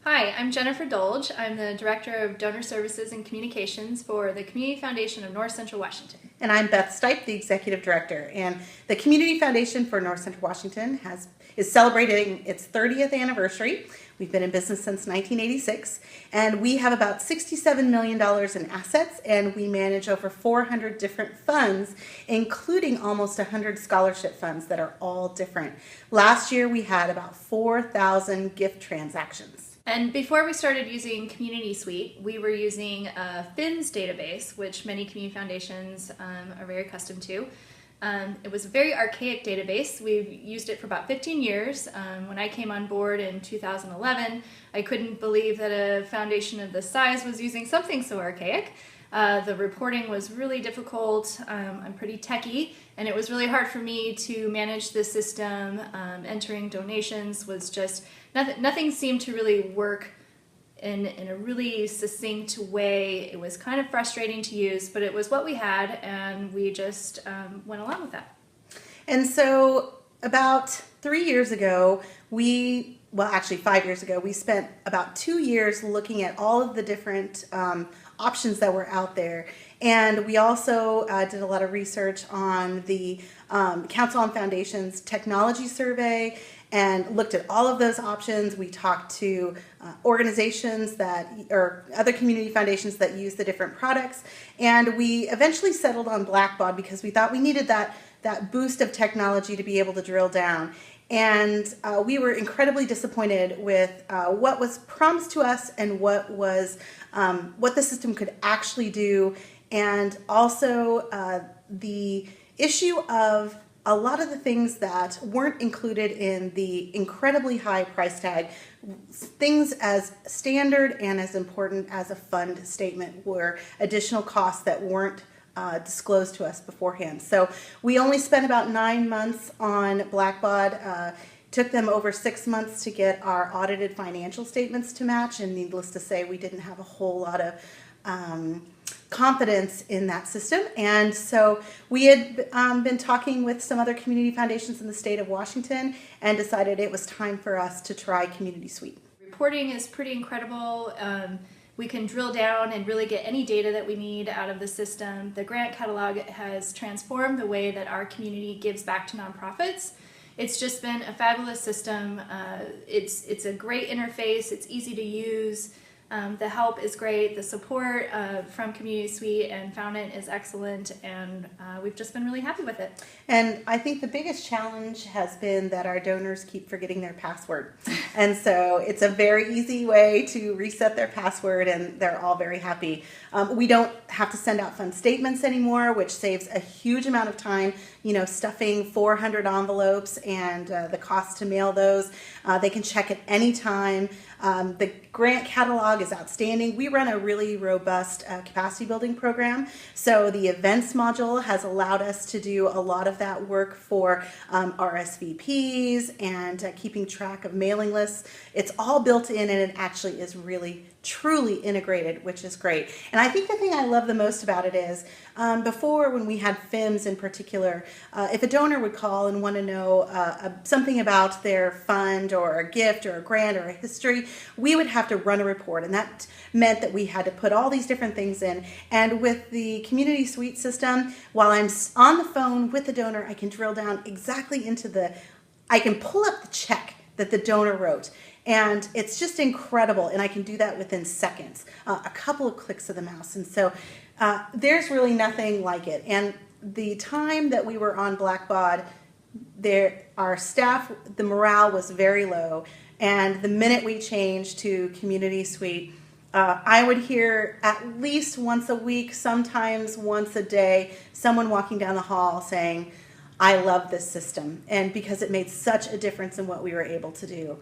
Hi, I'm Jennifer Dolge. I'm the Director of Donor Services and Communications for the Community Foundation of North Central Washington. And I'm Beth Stipe, the Executive Director. And the Community Foundation for North Central Washington is celebrating its 30th anniversary. We've been in business since 1986, and we have about $67 million in assets, and we manage over 400 different funds, including almost 100 scholarship funds that are all different. Last year, we had about 4,000 gift transactions. And before we started using Community Suite, we were using a FINS database, which many community foundations are very accustomed to. It was a very archaic database. We've used it for about 15 years. When I came on board in 2011, I couldn't believe that a foundation of this size was using something so archaic. The reporting was really difficult. I'm pretty techie, and it was really hard for me to manage the system. Entering donations was just, nothing seemed to really work in a really succinct way. It was kind of frustrating to use, but it was what we had, and we just went along with that. And so about 3 years ago, actually 5 years ago, we spent about 2 years looking at all of the different options that were out there. And we also did a lot of research on the Council on Foundations Technology Survey and looked at all of those options. We talked to organizations or other community foundations that use the different products. And we eventually settled on Blackbaud because we thought we needed that boost of technology to be able to drill down. And we were incredibly disappointed with what was promised to us and what the system could actually do, and also the issue of a lot of the things that weren't included in the incredibly high price tag. Things as standard and as important as a fund statement were additional costs that weren't disclosed to us beforehand. So we only spent about 9 months on Blackbaud. Took them over 6 months to get our audited financial statements to match, and needless to say, we didn't have a whole lot of confidence in that system. And so we had been talking with some other community foundations in the state of Washington and decided it was time for us to try Community Suite. Reporting is pretty incredible. We can drill down and really get any data that we need out of the system. The grant catalog has transformed the way that our community gives back to nonprofits. It's just been a fabulous system. It's a great interface. It's easy to use. The help is great. The support from Community Suite and Foundant is excellent, and we've just been really happy with it. And I think the biggest challenge has been that our donors keep forgetting their password. And so it's a very easy way to reset their password, and they're all very happy. We don't have to send out fund statements anymore, which saves a huge amount of time, stuffing 400 envelopes and the cost to mail those. They can check at any time. The grant catalog is outstanding. We run a really robust capacity building program. So the events module has allowed us to do a lot of that work for RSVPs and keeping track of mailing lists. It's all built in, and it actually is really truly integrated, which is great. And I think the thing I love the most about it is before, when we had FIMS in particular, if a donor would call and want to know something about their fund or a gift or a grant or a history, we would have to run a report, and that meant that we had to put all these different things in. And with the Community Suite system, while I'm on the phone with the donor, I can drill down exactly into I can pull up the check that the donor wrote. And it's just incredible, and I can do that within seconds, a couple of clicks of the mouse. And so there's really nothing like it. And the time that we were on Blackbaud, our staff, the morale was very low. And the minute we changed to Community Suite, I would hear at least once a week, sometimes once a day, someone walking down the hall saying, "I love this system," and because it made such a difference in what we were able to do.